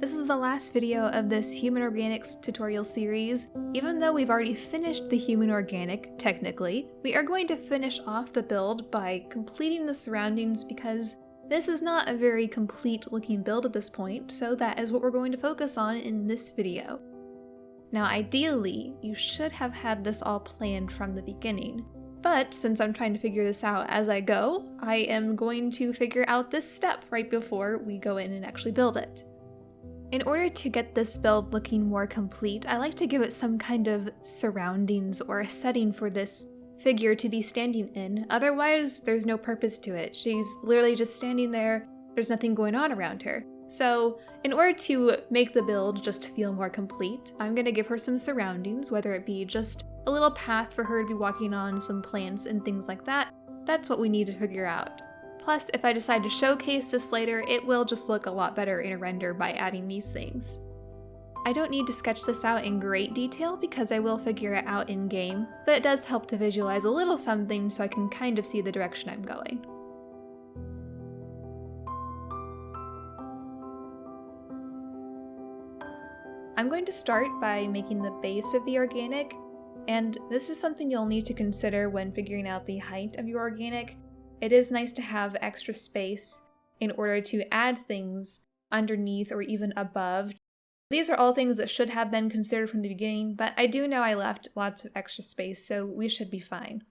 This is the last video of this human organics tutorial series. Even though we've already finished the human organic, technically, we are going to finish off the build by completing the surroundings because this is not a very complete looking build at this point, so that is what we're going to focus on in this video. Now ideally, you should have had this all planned from the beginning, but since I'm trying to figure this out as I go, I am going to figure out this step right before we go in and actually build it. In order to get this build looking more complete, I like to give it some kind of surroundings or a setting for this figure to be standing in, otherwise there's no purpose to it. She's literally just standing there, there's nothing going on around her. So in order to make the build just feel more complete, I'm going to give her some surroundings, whether it be just a little path for her to be walking on, some plants and things like that. That's what we need to figure out. Plus, if I decide to showcase this later, it will just look a lot better in a render by adding these things. I don't need to sketch this out in great detail because I will figure it out in-game, but it does help to visualize a little something so I can kind of see the direction I'm going. I'm going to start by making the base of the organic, and this is something you'll need to consider when figuring out the height of your organic. It is nice to have extra space in order to add things underneath or even above. These are all things that should have been considered from the beginning, but I do know I left lots of extra space, so we should be fine.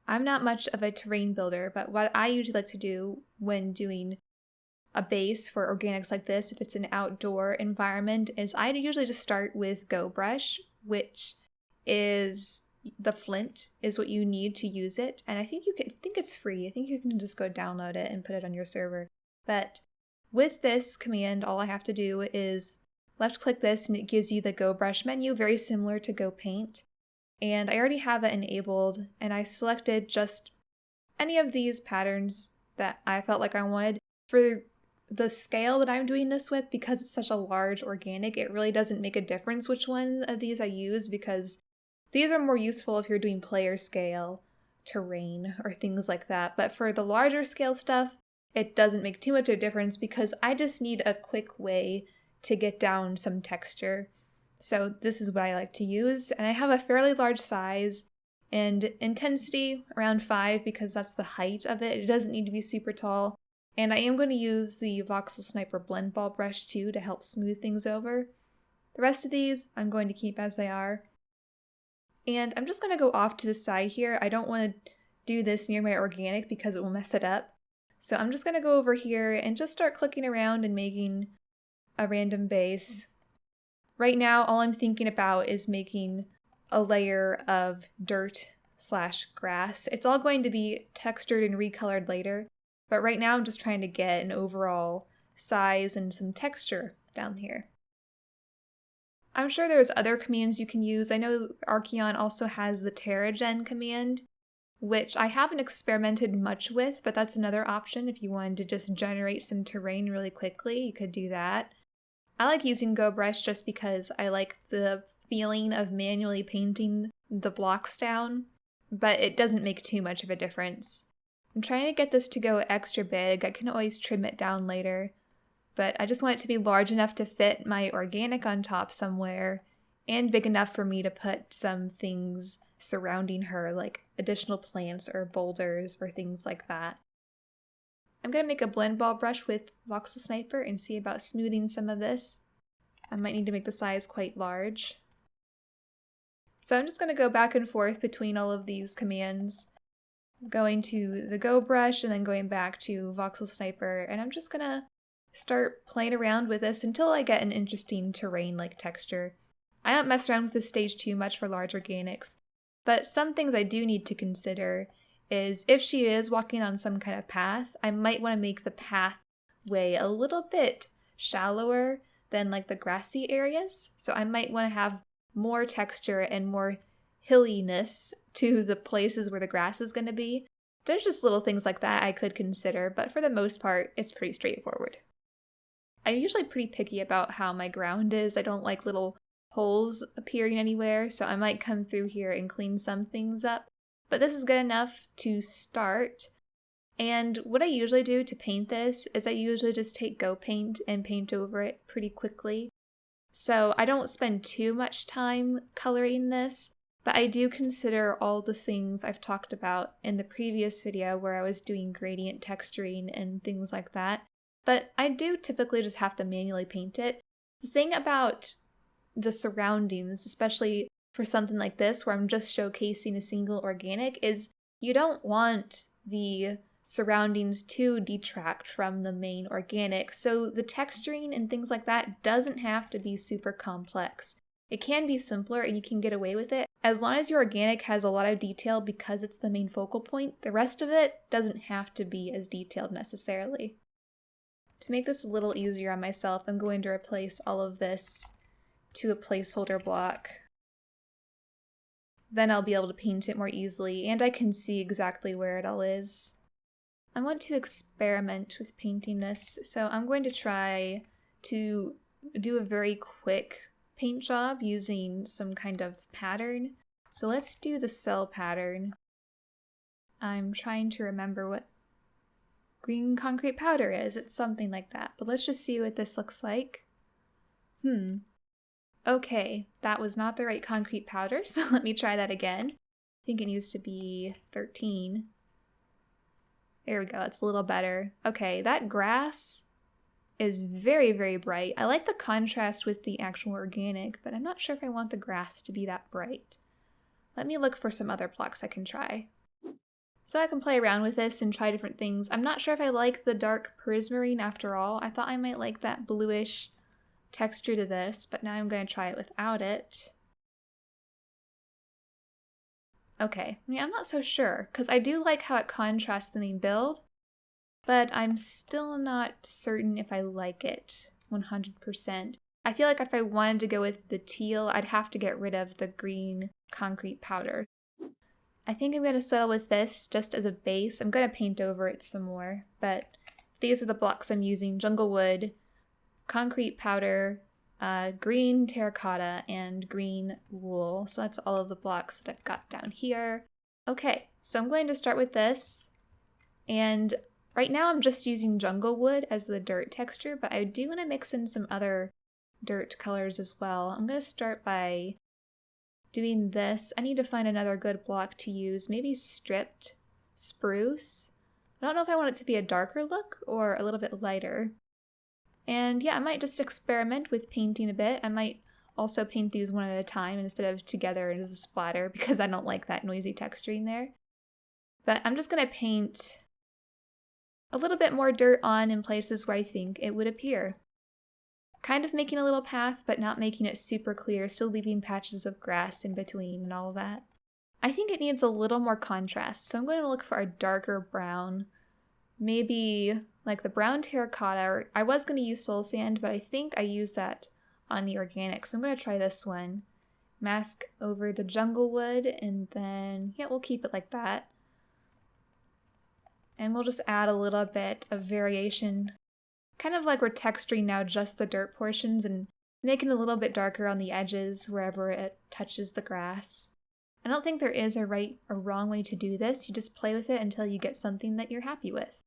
I'm not much of a terrain builder, but what I usually like to do when doing a base for organics like this, if it's an outdoor environment, is I usually just start with GoBrush, which is the flint is what you need to use it, and I think it's free. I think you can just go download it and put it on your server. But with this command, all I have to do is left click this and it gives you the GoBrush menu, very similar to GoPaint. And I already have it enabled, and I selected just any of these patterns that I felt like I wanted. For the scale that I'm doing this with, because it's such a large organic, it really doesn't make a difference which one of these I use, because these are more useful if you're doing player scale, terrain, or things like that. But for the larger scale stuff, it doesn't make too much of a difference because I just need a quick way to get down some texture. So this is what I like to use, and I have a fairly large size and intensity around 5 because that's the height of it. It doesn't need to be super tall. And I am going to use the Voxel Sniper blend ball brush too to help smooth things over. The rest of these I'm going to keep as they are. And I'm just going to go off to the side here. I don't want to do this near my organic because it will mess it up. So I'm just going to go over here and just start clicking around and making a random base. Right now, all I'm thinking about is making a layer of dirt/grass. It's all going to be textured and recolored later, but right now I'm just trying to get an overall size and some texture down here. I'm sure there's other commands you can use. I know Arceon also has the TerraGen command, which I haven't experimented much with, but that's another option. If you wanted to just generate some terrain really quickly, you could do that. I like using GoBrush just because I like the feeling of manually painting the blocks down, but it doesn't make too much of a difference. I'm trying to get this to go extra big. I can always trim it down later, but I just want it to be large enough to fit my organic on top somewhere and big enough for me to put some things surrounding her, like additional plants or boulders or things like that. I'm going to make a blend ball brush with Voxel Sniper and see about smoothing some of this. I might need to make the size quite large. So I'm just going to go back and forth between all of these commands, going to the GoBrush and then going back to Voxel Sniper, and I'm just going to start playing around with this until I get an interesting terrain-like texture. I don't mess around with this stage too much for large organics, but some things I do need to consider is if she is walking on some kind of path, I might want to make the pathway a little bit shallower than like the grassy areas. So I might want to have more texture and more hilliness to the places where the grass is going to be. There's just little things like that I could consider, but for the most part, it's pretty straightforward. I'm usually pretty picky about how my ground is. I don't like little holes appearing anywhere, so I might come through here and clean some things up. But this is good enough to start. And what I usually do to paint this is I usually just take Go Paint and paint over it pretty quickly. So I don't spend too much time coloring this, but I do consider all the things I've talked about in the previous video where I was doing gradient texturing and things like that. But I do typically just have to manually paint it. The thing about the surroundings, especially for something like this where I'm just showcasing a single organic, is you don't want the surroundings to detract from the main organic. So the texturing and things like that doesn't have to be super complex. It can be simpler and you can get away with it. As long as your organic has a lot of detail because it's the main focal point, the rest of it doesn't have to be as detailed necessarily. To make this a little easier on myself, I'm going to replace all of this to a placeholder block. Then I'll be able to paint it more easily and I can see exactly where it all is. I want to experiment with painting this, so I'm going to try to do a very quick paint job using some kind of pattern. So let's do the cell pattern. I'm trying to remember what green concrete powder is. It's something like that, but let's just see what this looks like. Okay, that was not the right concrete powder, so let me try that again. I think it needs to be 13. There we go, it's a little better. Okay, that grass is very, very bright. I like the contrast with the actual organic, but I'm not sure if I want the grass to be that bright. Let me look for some other blocks I can try. So I can play around with this and try different things. I'm not sure if I like the dark prismarine after all. I thought I might like that bluish texture to this, but now I'm going to try it without it. Okay, I mean, I'm not so sure, because I do like how it contrasts the main build, but I'm still not certain if I like it 100%. I feel like if I wanted to go with the teal, I'd have to get rid of the green concrete powder. I think I'm going to settle with this just as a base. I'm going to paint over it some more, but these are the blocks I'm using: jungle wood, concrete powder, green terracotta, and green wool. So that's all of the blocks that I've got down here. Okay, so I'm going to start with this, and right now I'm just using jungle wood as the dirt texture, but I do want to mix in some other dirt colors as well. I'm going to start by doing this. I need to find another good block to use, maybe stripped spruce. I don't know if I want it to be a darker look or a little bit lighter. And yeah, I might just experiment with painting a bit. I might also paint these one at a time instead of together as a splatter because I don't like that noisy texturing there. But I'm just going to paint a little bit more dirt on in places where I think it would appear. Kind of making a little path, but not making it super clear, still leaving patches of grass in between and all of that. I think it needs a little more contrast, so I'm going to look for a darker brown. Maybe like the brown terracotta, or I was going to use soul sand, but I think I used that on the organic, so I'm going to try this one. Mask over the jungle wood, and then, yeah, we'll keep it like that. And we'll just add a little bit of variation. Kind of like we're texturing now just the dirt portions and making it a little bit darker on the edges wherever it touches the grass. I don't think there is a right or wrong way to do this. You just play with it until you get something that you're happy with.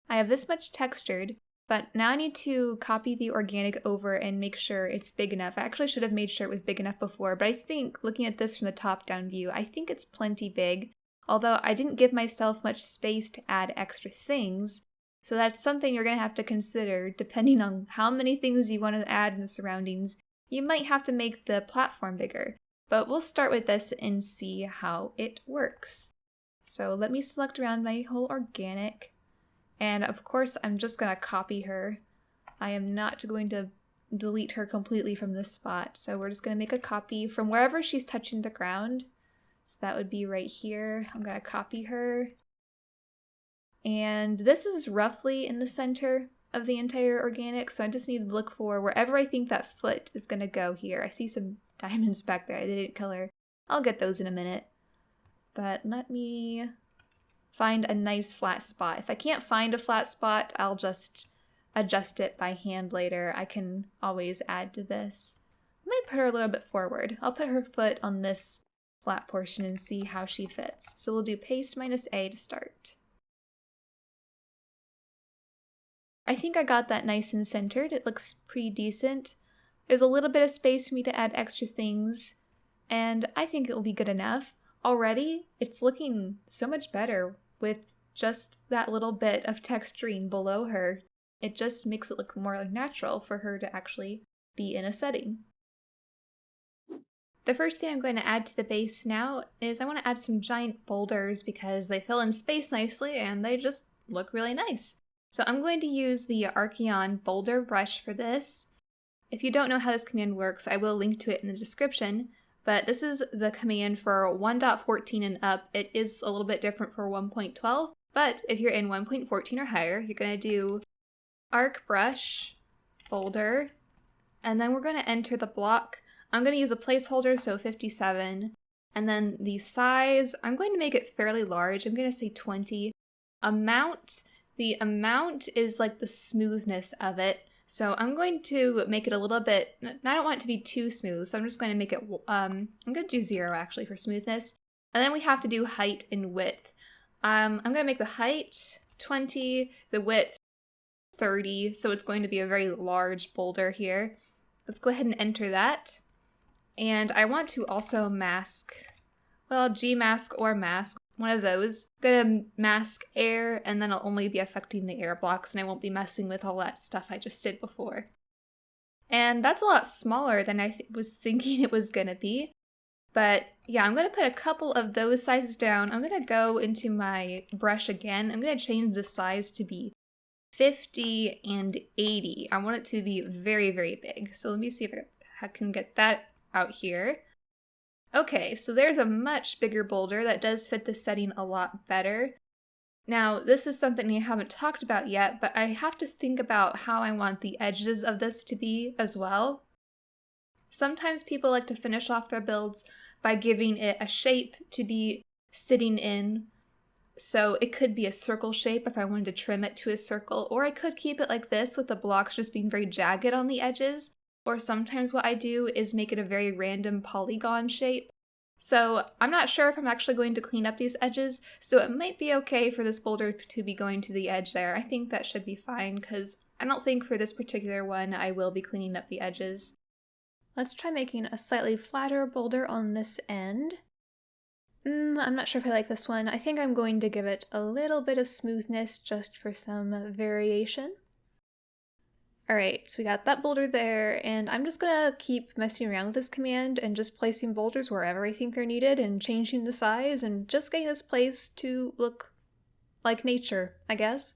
I have this much textured, but now I need to copy the organic over and make sure it's big enough. I actually should have made sure it was big enough before, but I think, looking at this from the top-down view, I think it's plenty big, although I didn't give myself much space to add extra things, so that's something you're going to have to consider depending on how many things you want to add in the surroundings. You might have to make the platform bigger, but we'll start with this and see how it works. So let me select around my whole organic. And of course, I'm just going to copy her. I am not going to delete her completely from this spot. So we're just going to make a copy from wherever she's touching the ground. So that would be right here. I'm going to copy her. And this is roughly in the center of the entire organic. So I just need to look for wherever I think that foot is going to go here. I see some diamonds back there I didn't color. I'll get those in a minute. But let me find a nice flat spot. If I can't find a flat spot, I'll just adjust it by hand later. I can always add to this. I might put her a little bit forward. I'll put her foot on this flat portion and see how she fits. So we'll do paste -A to start. I think I got that nice and centered. It looks pretty decent. There's a little bit of space for me to add extra things, and I think it will be good enough. Already, it's looking so much better with just that little bit of texturing below her. It just makes it look more natural for her to actually be in a setting. The first thing I'm going to add to the base now is I want to add some giant boulders because they fill in space nicely and they just look really nice. So I'm going to use the Arceon boulder brush for this. If you don't know how this command works, I will link to it in the description, but this is the command for 1.14 and up. It is a little bit different for 1.12, but if you're in 1.14 or higher, you're going to do arcbrush, boulder, and then we're going to enter the block. I'm going to use a placeholder, so 57, and then the size, I'm going to make it fairly large. I'm going to say 20. Amount, the amount is like the smoothness of it. So I'm going to make it a little bit, I don't want it to be too smooth, so I'm just going to make it, I'm going to do 0 actually for smoothness. And then we have to do height and width. I'm going to make the height 20, the width 30, so it's going to be a very large boulder here. Let's go ahead and enter that. And I want to also mask, well, Gmask or mask, one of those. I'm gonna mask air, and then I'll only be affecting the air blocks, and I won't be messing with all that stuff I just did before. And that's a lot smaller than I was thinking it was gonna be. But yeah, I'm gonna put a couple of those sizes down. I'm gonna go into my brush again. I'm gonna change the size to be 50 and 80. I want it to be very, very big. So let me see if I can get that out here. Okay, so there's a much bigger boulder that does fit the setting a lot better. Now, this is something I haven't talked about yet, but I have to think about how I want the edges of this to be as well. Sometimes people like to finish off their builds by giving it a shape to be sitting in. So it could be a circle shape if I wanted to trim it to a circle, or I could keep it like this with the blocks just being very jagged on the edges. Or sometimes what I do is make it a very random polygon shape. So I'm not sure if I'm actually going to clean up these edges, so it might be okay for this boulder to be going to the edge there. I think that should be fine, because I don't think for this particular one I will be cleaning up the edges. Let's try making a slightly flatter boulder on this end. I'm not sure if I like this one. I think I'm going to give it a little bit of smoothness just for some variation. Alright, so we got that boulder there, and I'm just gonna keep messing around with this command and just placing boulders wherever I think they're needed and changing the size and just getting this place to look like nature, I guess.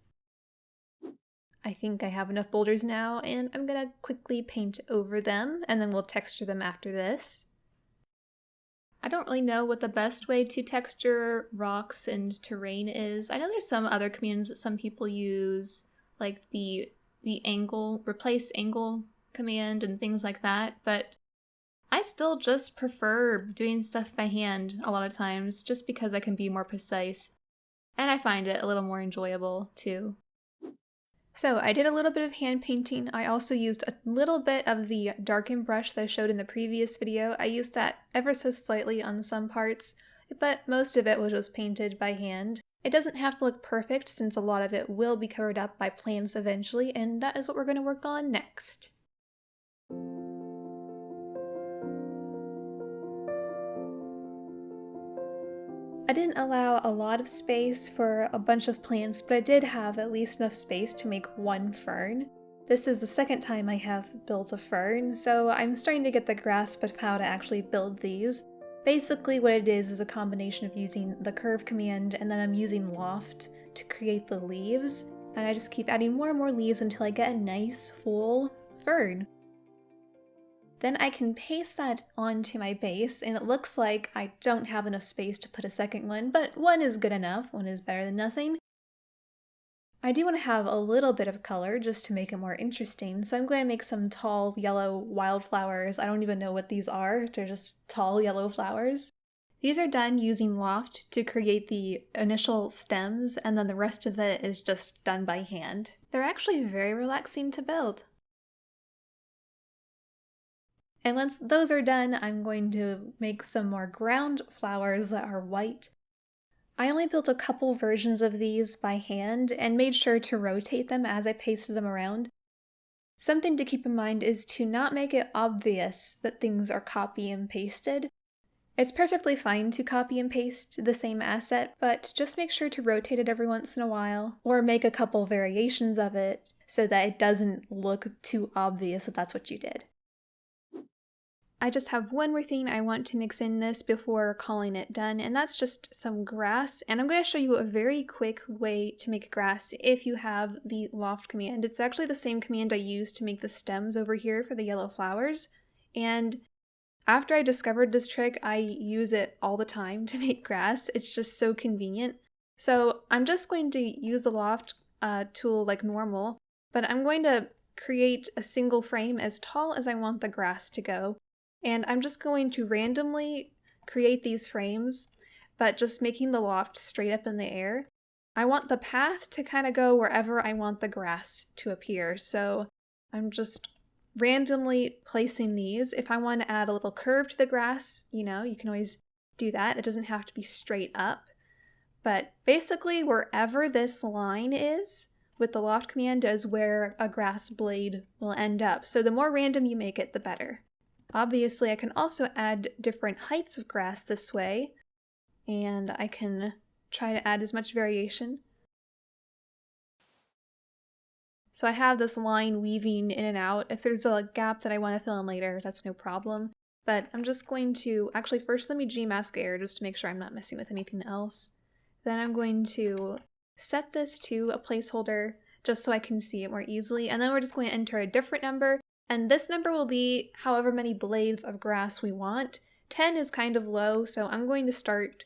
I think I have enough boulders now, and I'm gonna quickly paint over them, and then we'll texture them after this. I don't really know what the best way to texture rocks and terrain is. I know there's some other commands that some people use, like the angle, replace angle command and things like that, but I still just prefer doing stuff by hand a lot of times, just because I can be more precise, and I find it a little more enjoyable too. So I did a little bit of hand painting. I also used a little bit of the darken brush that I showed in the previous video. I used that ever so slightly on some parts, but most of it was just painted by hand. It doesn't have to look perfect since a lot of it will be covered up by plants eventually, and that is what we're going to work on next. I didn't allow a lot of space for a bunch of plants, but I did have at least enough space to make one fern. This is the second time I have built a fern, so I'm starting to get the grasp of how to actually build these. Basically what it is a combination of using the curve command and then I'm using loft to create the leaves, and I just keep adding more and more leaves until I get a nice full fern. Then I can paste that onto my base, and it looks like I don't have enough space to put a second one, but one is good enough, one is better than nothing. I do want to have a little bit of color just to make it more interesting, so I'm going to make some tall yellow wildflowers. I don't even know what these are, they're just tall yellow flowers. These are done using loft to create the initial stems, and then the rest of it is just done by hand. They're actually very relaxing to build. And once those are done, I'm going to make some more ground flowers that are white. I only built a couple versions of these by hand and made sure to rotate them as I pasted them around. Something to keep in mind is to not make it obvious that things are copy and pasted. It's perfectly fine to copy and paste the same asset, but just make sure to rotate it every once in a while, or make a couple variations of it so that it doesn't look too obvious that that's what you did. I just have one more thing I want to mix in this before calling it done, and that's just some grass. And I'm going to show you a very quick way to make grass if you have the loft command. It's actually the same command I used to make the stems over here for the yellow flowers. And after I discovered this trick, I use it all the time to make grass. It's just so convenient. So I'm just going to use the loft tool like normal, but I'm going to create a single frame as tall as I want the grass to go. And I'm just going to randomly create these frames, but just making the loft straight up in the air. I want the path to kind of go wherever I want the grass to appear, so I'm just randomly placing these. If I want to add a little curve to the grass, you can always do that. It doesn't have to be straight up. But basically, wherever this line is with the loft command is where a grass blade will end up. So the more random you make it, the better. Obviously, I can also add different heights of grass this way, and I can try to add as much variation. So I have this line weaving in and out. If there's a gap that I want to fill in later, that's no problem. But I'm just going to, actually first let me Gmask air just to make sure I'm not messing with anything else. Then I'm going to set this to a placeholder just so I can see it more easily, and then we're just going to enter a different number. And this number will be however many blades of grass we want. 10 is kind of low, so I'm going to start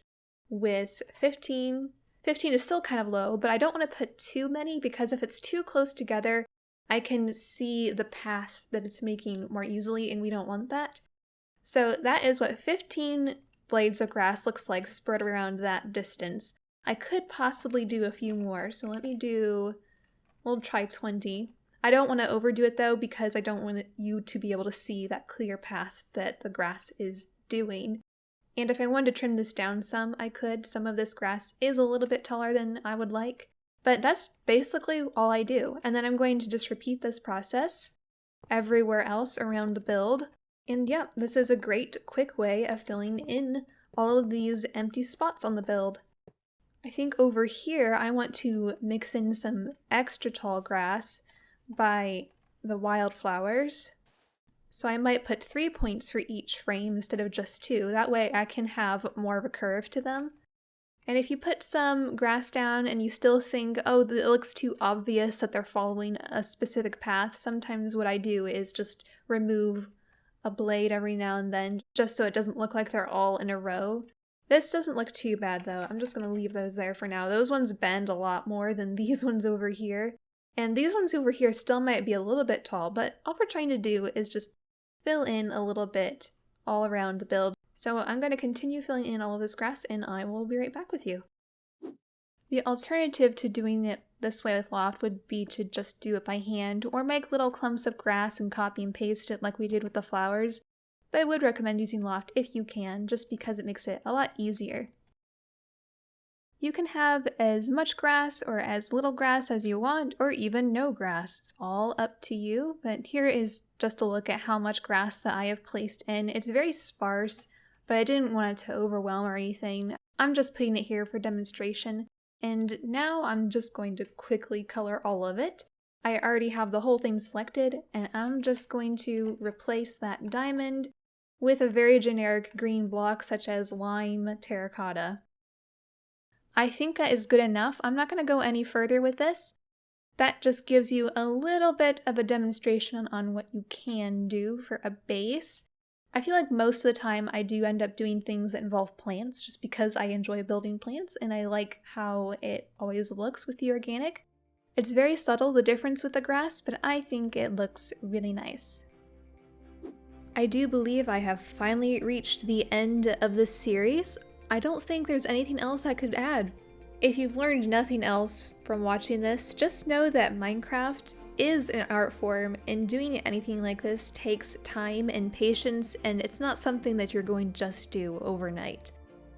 with 15. 15 is still kind of low, but I don't want to put too many because if it's too close together, I can see the path that it's making more easily, and we don't want that. So that is what 15 blades of grass looks like spread around that distance. I could possibly do a few more, so we'll try 20. I don't want to overdo it though because I don't want you to be able to see that clear path that the grass is doing. And if I wanted to trim this down some, I could. Some of this grass is a little bit taller than I would like, but that's basically all I do. And then I'm going to just repeat this process everywhere else around the build. And yeah, this is a great quick way of filling in all of these empty spots on the build. I think over here I want to mix in some extra tall grass by the wildflowers. So I might put 3 points for each frame instead of just 2. That way I can have more of a curve to them. And if you put some grass down and you still think, oh, it looks too obvious that they're following a specific path, sometimes what I do is just remove a blade every now and then just so it doesn't look like they're all in a row. This doesn't look too bad though. I'm just going to leave those there for now. Those ones bend a lot more than these ones over here. And these ones over here still might be a little bit tall, but all we're trying to do is just fill in a little bit all around the build. So I'm going to continue filling in all of this grass and I will be right back with you. The alternative to doing it this way with loft would be to just do it by hand or make little clumps of grass and copy and paste it like we did with the flowers. But I would recommend using loft if you can, just because it makes it a lot easier. You can have as much grass or as little grass as you want, or even no grass. It's all up to you, but here is just a look at how much grass that I have placed in. It's very sparse, but I didn't want it to overwhelm or anything. I'm just putting it here for demonstration, and now I'm just going to quickly color all of it. I already have the whole thing selected, and I'm just going to replace that diamond with a very generic green block such as lime terracotta. I think that is good enough. I'm not going to go any further with this. That just gives you a little bit of a demonstration on what you can do for a base. I feel like most of the time I do end up doing things that involve plants just because I enjoy building plants and I like how it always looks with the organic. It's very subtle, the difference with the grass, but I think it looks really nice. I do believe I have finally reached the end of this series. I don't think there's anything else I could add. If you've learned nothing else from watching this, just know that Minecraft is an art form, and doing anything like this takes time and patience, and it's not something that you're going to just do overnight.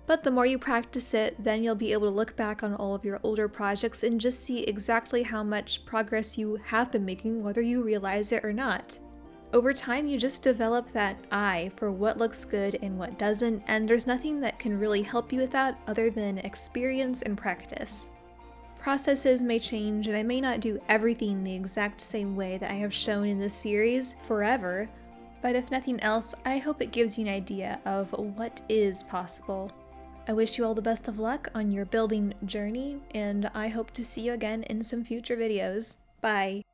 But the more you practice it, then you'll be able to look back on all of your older projects and just see exactly how much progress you have been making, whether you realize it or not. Over time, you just develop that eye for what looks good and what doesn't, and there's nothing that can really help you with that other than experience and practice. Processes may change, and I may not do everything the exact same way that I have shown in this series forever, but if nothing else, I hope it gives you an idea of what is possible. I wish you all the best of luck on your building journey, and I hope to see you again in some future videos. Bye!